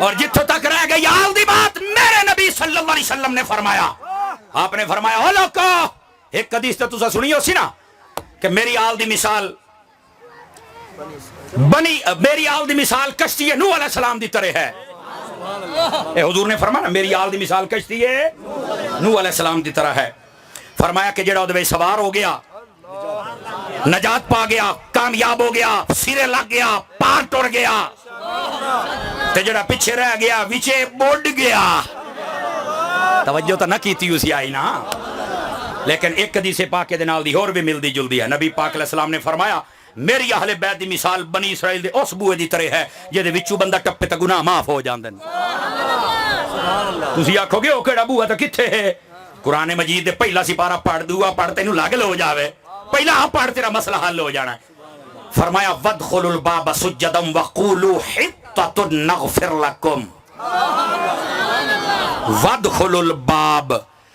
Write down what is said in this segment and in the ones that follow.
اور جتوں تک رہ گئی آل دی بات، میرے نبی صلی اللہ علیہ وسلم نے فرمایا، آپ نے فرمایا او لوکو، ایک حدیث تے تساں سنی ہو سی نا کہ میری آل دی مثال میری آل دی مثال کشتی نوح علیہ السلام دی طرح ہے. اے حضور نے فرمایا میری آل دی مثال کشتی ہے نوح علیہ السلام دی طرح ہے. فرمایا کہ جڑا دے سوار ہو گیا، نجات پا گیا، کامیاب ہو گیا، سرے لگ گیا، پار ٹر گیا، تے جڑا پیچھے رہ گیا وچے بوڈ گیا. توجہ تو نہ کیتی اسی آئی نا. لیکن ایک حدیث پاک دے نال دی اور بھی ملدی جلدی ہے. نبی پاک علیہ السلام نے فرمایا میری اہل بیت دی مثال بنی اسرائیل دے اس بوئے دی طرح ہے جے وچوں بندہ ٹپے تے گناہ معاف ہو جاندے نے. تسی آکھو گے او کیڑا بوئا تے کتھے ہے؟ قرآن مجید دے پہلا سپارہ پڑھ دعا پڑھ تینوں لاگل ہو جاوے، پہلا پڑھ تیرا مسئلہ حل ہو جانا ہے. فرمایا وادخلوا الباب سجدا وقولوا حطۃ نغفر لکم. وادخلوا الباب،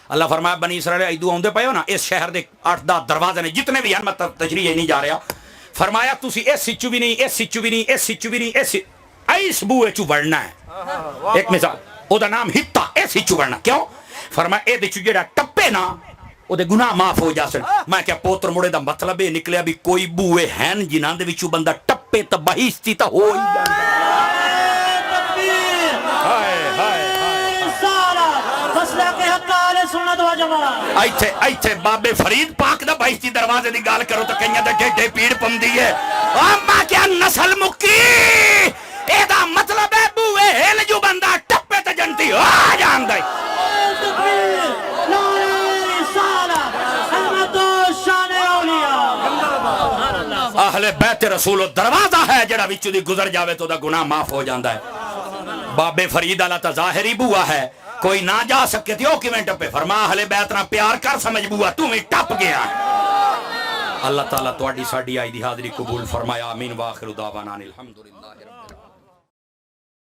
اللہ فرمایا بنی اسرائیل ایدو آندے پئے ہو نا، اس شہر دے 8-10 دروازے نے جتنے بھی ہیں، میں تشریح نہیں جا رہا. فرمایا تسی اس سچو بھی نہیں، اس سچو بھی نہیں، اس سچو بھی نہیں، اس بوئے چو بڑھنا ہے. ایک مثال او دا نام ہتا، اس سچو بڑھنا. کیوں؟ فرمایا اے دے چو جڑا ٹپے نا او دے گناہ معاف ہو جا سن. میں کیا پوتر مڑے دا مطلب یہ نکلیا بھی کوئی بوئے ہیں جنہاں دے وچوں بندہ ٹپے تا بہیستی تا ہو ہی جاندا. ایتھے بابے فرید پاک دا بہیستی دروازے دی گال کرو تو کئیاں دے ڈیڈے پیڑ پمدی ہے. اما کیا نسل مکی، اے دا مطلب ہے بوئے ہل جو بندہ ٹپے تے جنتی ہو جاندا ہے. اہل بیت رسول دروازہ ہے جڑا وچوں دی گزر جاوے تو دا گناہ معاف ہو جاندا ہے. بابے فرید والا تا ظاہری بوا ہے، کوئی نہ جا سکے تھی او کیویں ٹپے؟ فرمایا اہل بیت نہ پیار کر سمجھ بوا تو بھی ٹپ گیا. اللہ تعالیٰ تواڈی ساڈی آئی دی حاضری قبول فرمایا. آمین. واخر دعوانا الحمدللہ رب العالمین.